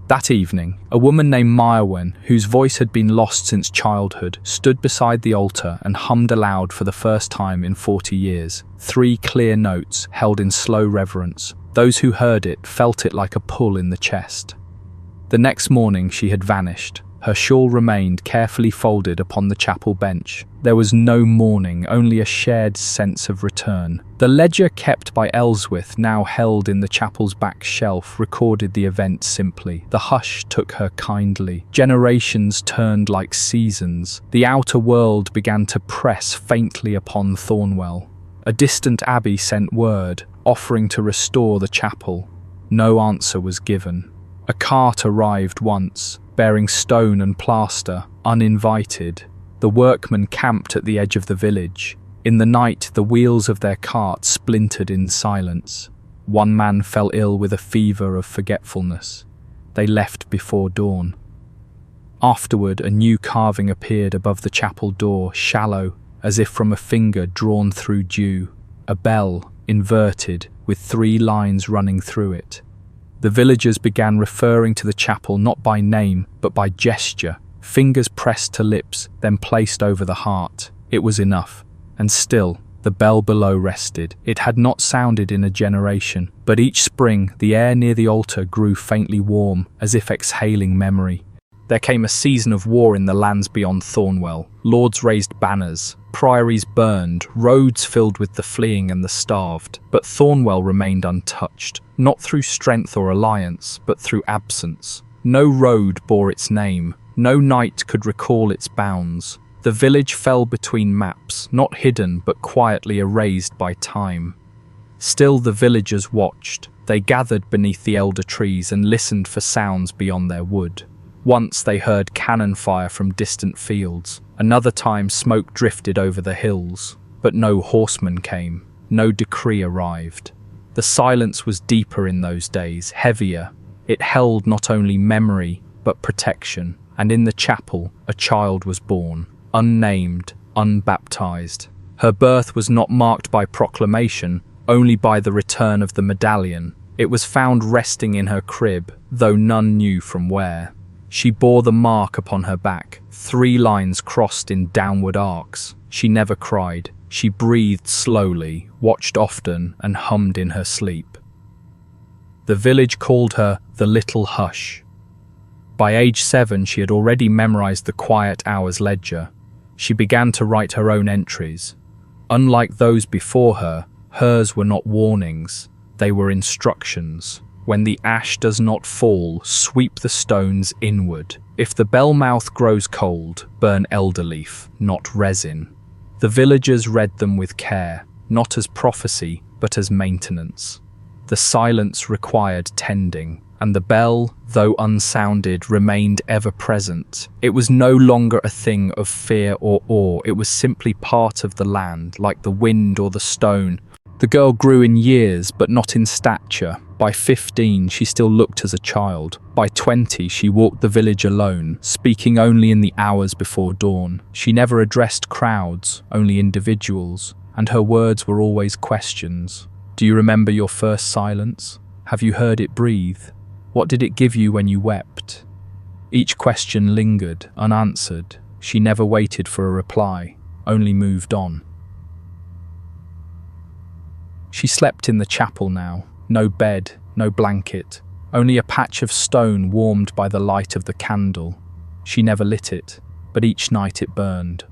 A: That evening, a woman named Myrwen, whose voice had been lost since childhood, stood beside the altar and hummed aloud for the first time in 40 years. 3 clear notes, held in slow reverence. Those who heard it felt it like a pull in the chest. The next morning she had vanished. Her shawl remained carefully folded upon the chapel bench. There was no mourning, only a shared sense of return. The ledger kept by Ellsworth, now held in the chapel's back shelf, recorded the event simply. The hush took her kindly. Generations turned like seasons. The outer world began to press faintly upon Thornwell. A distant abbey sent word, offering to restore the chapel. No answer was given. A cart arrived once, bearing stone and plaster, uninvited. The workmen camped at the edge of the village. In the night, the wheels of their cart splintered in silence. One man fell ill with a fever of forgetfulness. They left before dawn. Afterward, a new carving appeared above the chapel door, shallow, as if from a finger drawn through dew. A bell, inverted, with 3 lines running through it. The villagers began referring to the chapel not by name, but by gesture, fingers pressed to lips, then placed over the heart. It was enough. And still, the bell below rested. It had not sounded in a generation, but each spring, the air near the altar grew faintly warm, as if exhaling memory. There came a season of war in the lands beyond Thornwell. Lords raised banners, priories burned, roads filled with the fleeing and the starved. But Thornwell remained untouched, not through strength or alliance, but through absence. No road bore its name, no knight could recall its bounds. The village fell between maps, not hidden but quietly erased by time. Still the villagers watched. They gathered beneath the elder trees and listened for sounds beyond their wood. Once they heard cannon fire from distant fields. Another time smoke drifted over the hills. But no horseman came. No decree arrived. The silence was deeper in those days, heavier. It held not only memory, but protection. And in the chapel, a child was born. Unnamed, unbaptized. Her birth was not marked by proclamation, only by the return of the medallion. It was found resting in her crib, though none knew from where. She bore the mark upon her back, 3 lines crossed in downward arcs. She never cried. She breathed slowly, watched often, and hummed in her sleep. The village called her the Little Hush. By age 7, she had already memorized the quiet hours ledger. She began to write her own entries. Unlike those before her, hers were not warnings, they were instructions. When the ash does not fall, sweep the stones inward. If the bell mouth grows cold, burn elder leaf, not resin. The villagers read them with care, not as prophecy, but as maintenance. The silence required tending, and the bell, though unsounded, remained ever present. It was no longer a thing of fear or awe, it was simply part of the land, like the wind or the stone. The girl grew in years, but not in stature. By 15, she still looked as a child. By 20, she walked the village alone, speaking only in the hours before dawn. She never addressed crowds, only individuals, and her words were always questions. Do you remember your first silence? Have you heard it breathe? What did it give you when you wept? Each question lingered, unanswered. She never waited for a reply, only moved on. She slept in the chapel now. No bed, no blanket, only a patch of stone warmed by the light of the candle. She never lit it, but each night it burned.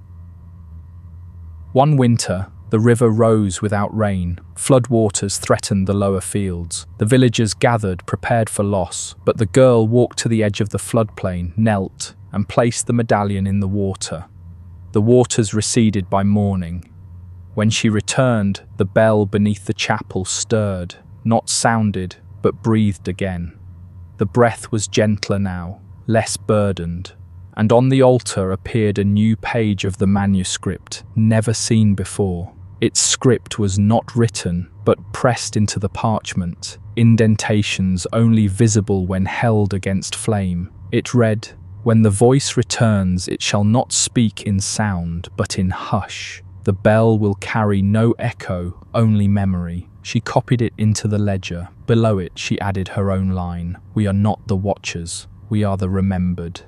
A: One winter, the river rose without rain. Floodwaters threatened the lower fields. The villagers gathered, prepared for loss, but the girl walked to the edge of the floodplain, knelt, and placed the medallion in the water. The waters receded by morning. When she returned, the bell beneath the chapel stirred, not sounded, but breathed again. The breath was gentler now, less burdened, and on the altar appeared a new page of the manuscript, never seen before. Its script was not written, but pressed into the parchment, indentations only visible when held against flame. It read, "When the voice returns, it shall not speak in sound, but in hush. The bell will carry no echo, only memory." She copied it into the ledger. Below it, she added her own line, "We are not the watchers, we are the remembered."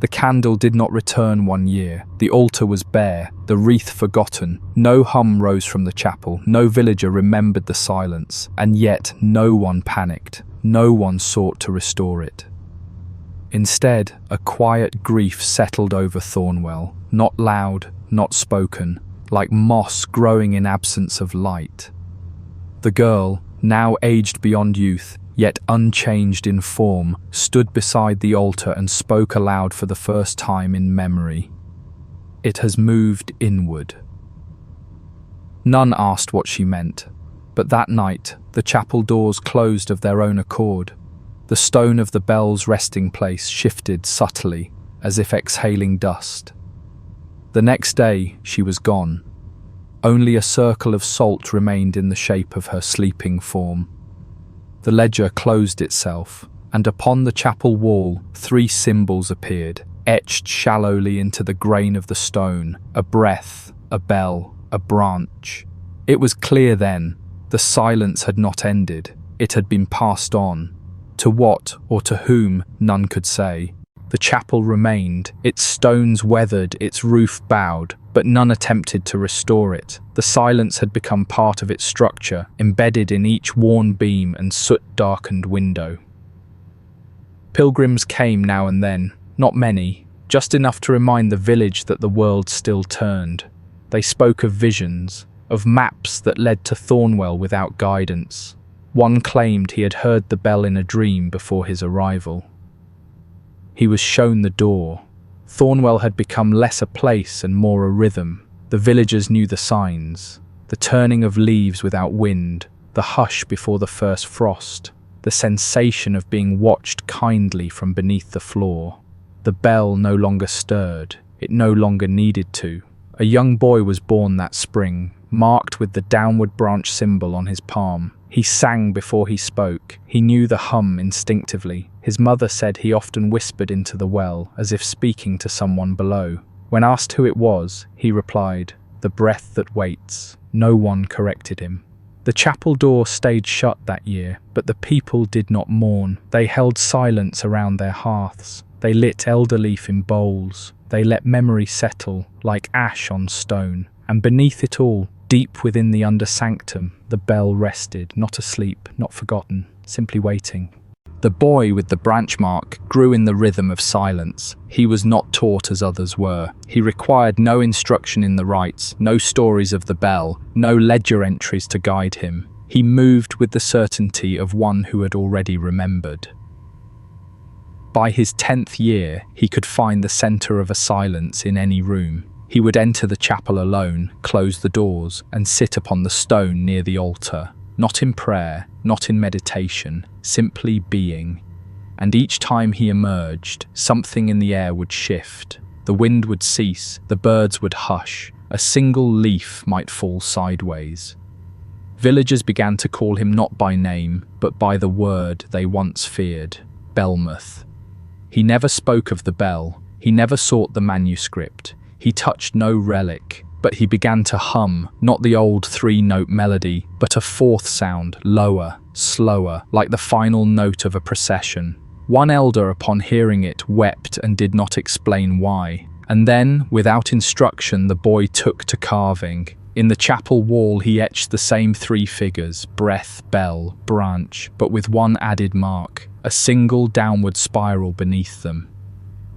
A: The candle did not return 1 year. The altar was bare, the wreath forgotten. No hum rose from the chapel, no villager remembered the silence, and yet no one panicked, no one sought to restore it. Instead, a quiet grief settled over Thornwell, not loud, not spoken, like moss growing in absence of light. The girl, now aged beyond youth, yet unchanged in form, stood beside the altar and spoke aloud for the first time in memory. "It has moved inward." None asked what she meant, but that night the chapel doors closed of their own accord. The stone of the bell's resting place shifted subtly, as if exhaling dust. The next day she was gone. Only a circle of salt remained in the shape of her sleeping form. The ledger closed itself, and upon the chapel wall 3 symbols appeared, etched shallowly into the grain of the stone: a breath, a bell, a branch. It was clear then, the silence had not ended, it had been passed on. To what or to whom, none could say. The chapel remained, its stones weathered, its roof bowed, but none attempted to restore it. The silence had become part of its structure, embedded in each worn beam and soot-darkened window. Pilgrims came now and then, not many, just enough to remind the village that the world still turned. They spoke of visions, of maps that led to Thornwell without guidance. One claimed he had heard the bell in a dream before his arrival. He was shown the door. Thornwell had become less a place and more a rhythm. The villagers knew the signs: the turning of leaves without wind, the hush before the first frost, the sensation of being watched kindly from beneath the floor. The bell no longer stirred. It no longer needed to. A young boy was born that spring, marked with the downward branch symbol on his palm. He sang before he spoke. He knew the hum instinctively. His mother said he often whispered into the well, as if speaking to someone below. When asked who it was, he replied, "The breath that waits." No one corrected him. The chapel door stayed shut that year, but the people did not mourn. They held silence around their hearths. They lit elder leaf in bowls. They let memory settle, like ash on stone. And beneath it all, deep within the under sanctum, the bell rested, not asleep, not forgotten, simply waiting. The boy with the branch mark grew in the rhythm of silence. He was not taught as others were. He required no instruction in the rites, no stories of the bell, no ledger entries to guide him. He moved with the certainty of one who had already remembered. By his 10th year, he could find the center of a silence in any room. He would enter the chapel alone, close the doors, and sit upon the stone near the altar. Not in prayer, not in meditation, simply being. And each time he emerged, something in the air would shift. The wind would cease, the birds would hush, a single leaf might fall sideways. Villagers began to call him not by name, but by the word they once feared, Belmuth. He never spoke of the bell, he never sought the manuscript, he touched no relic, but he began to hum, not the old 3-note melody, but a fourth sound, lower, slower, like the final note of a procession. One elder, upon hearing it, wept and did not explain why. And then, without instruction, the boy took to carving. In the chapel wall he etched the same 3 figures, breath, bell, branch, but with one added mark, a single downward spiral beneath them.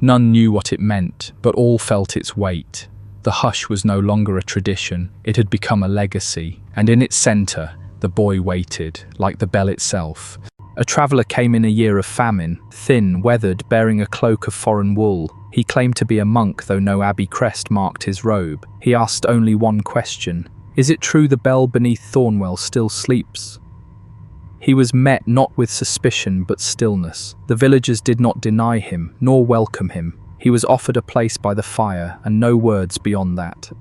A: None knew what it meant, but all felt its weight. The hush was no longer a tradition, it had become a legacy, and in its centre, the boy waited, like the bell itself. A traveller came in a year of famine, thin, weathered, bearing a cloak of foreign wool. He claimed to be a monk, though no abbey crest marked his robe. He asked only one question: "Is it true the bell beneath Thornwell still sleeps?" He was met not with suspicion but stillness. The villagers did not deny him, nor welcome him. He was offered a place by the fire, and no words beyond that.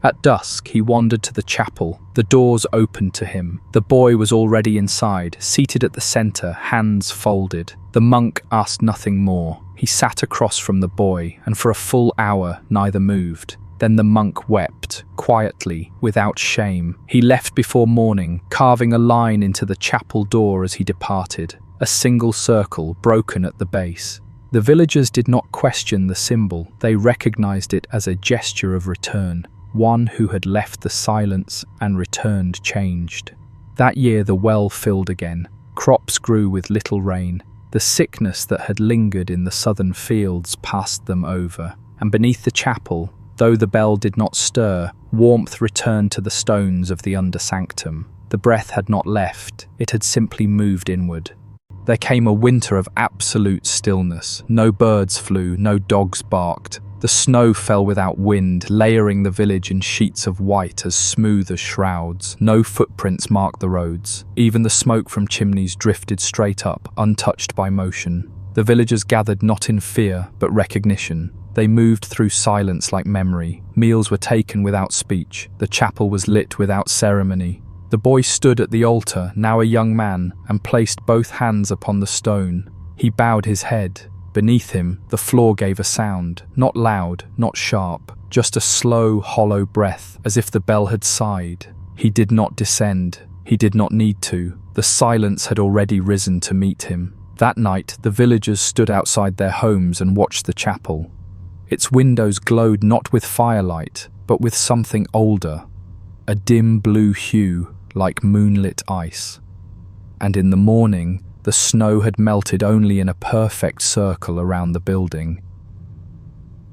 A: At dusk, he wandered to the chapel. The doors opened to him. The boy was already inside, seated at the centre, hands folded. The monk asked nothing more. He sat across from the boy, and for a full hour neither moved. Then the monk wept, quietly, without shame. He left before morning, carving a line into the chapel door as he departed, a single circle broken at the base. The villagers did not question the symbol, they recognized it as a gesture of return. One who had left the silence and returned changed. That year the well filled again. Crops grew with little rain. The sickness that had lingered in the southern fields passed them over. And beneath the chapel, though the bell did not stir, warmth returned to the stones of the undersanctum. The breath had not left, it had simply moved inward. There came a winter of absolute stillness. No birds flew, no dogs barked. The snow fell without wind, layering the village in sheets of white as smooth as shrouds. No footprints marked the roads. Even the smoke from chimneys drifted straight up, untouched by motion. The villagers gathered not in fear, but recognition. They moved through silence like memory. Meals were taken without speech. The chapel was lit without ceremony. The boy stood at the altar, now a young man, and placed both hands upon the stone. He bowed his head. Beneath him, the floor gave a sound, not loud, not sharp, just a slow, hollow breath, as if the bell had sighed. He did not descend. He did not need to. The silence had already risen to meet him. That night, the villagers stood outside their homes and watched the chapel. Its windows glowed not with firelight, but with something older, a dim blue hue, like moonlit ice. And in the morning, the snow had melted only in a perfect circle around the building.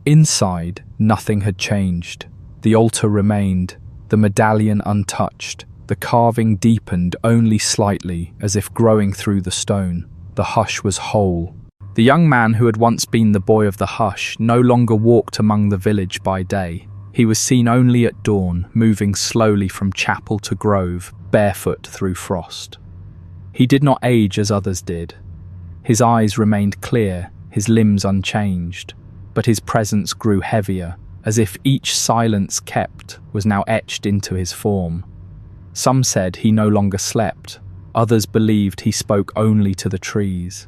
A: Inside, nothing had changed. The altar remained, the medallion untouched. The carving deepened only slightly, as if growing through the stone. The hush was whole. The young man who had once been the boy of the hush no longer walked among the village by day. He was seen only at dawn, moving slowly from chapel to grove, barefoot through frost. He did not age as others did. His eyes remained clear, his limbs unchanged, but his presence grew heavier, as if each silence kept was now etched into his form. Some said he no longer slept, others believed he spoke only to the trees.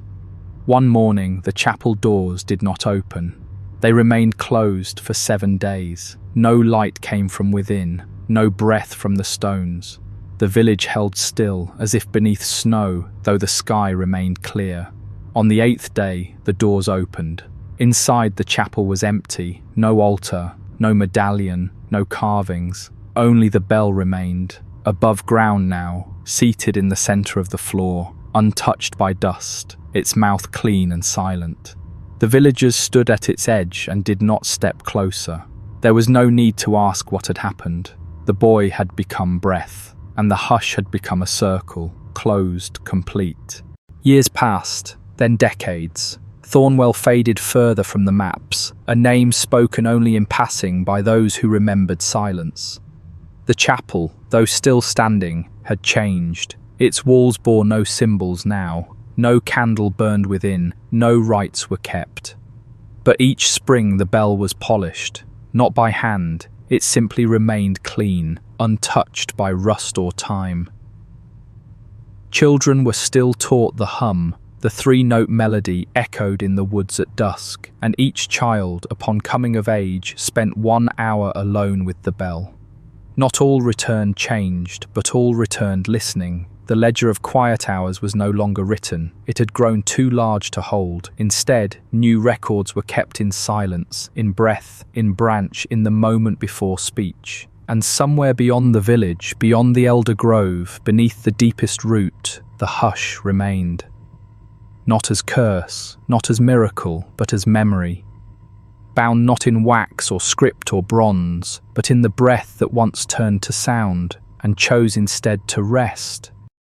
A: One morning, the chapel doors did not open. They remained closed for 7 days. No light came from within, no breath from the stones. The village held still, as if beneath snow, though the sky remained clear. On the 8th day, the doors opened. Inside, the chapel was empty, no altar, no medallion, no carvings. Only the bell remained, above ground now, seated in the centre of the floor, untouched by dust, its mouth clean and silent. The villagers stood at its edge and did not step closer. There was no need to ask what had happened. The boy had become breath, and the hush had become a circle, closed, complete. Years passed, then decades. Thornwell faded further from the maps, a name spoken only in passing by those who remembered silence. The chapel, though still standing, had changed. Its walls bore no symbols now. No candle burned within, no rites were kept. But each spring the bell was polished, not by hand, it simply remained clean, untouched by rust or time. Children were still taught the hum, the three-note melody echoed in the woods at dusk, and each child, upon coming of age, spent 1 hour alone with the bell. Not all returned changed, but all returned listening. The ledger of quiet hours was no longer written. It had grown too large to hold. Instead, new records were kept in silence, in breath, in branch, in the moment before speech. And somewhere beyond the village, beyond the elder grove, beneath the deepest root, the hush remained. Not as curse, not as miracle, but as memory. Bound not in wax or script or bronze, but in the breath that once turned to sound, and chose instead to rest,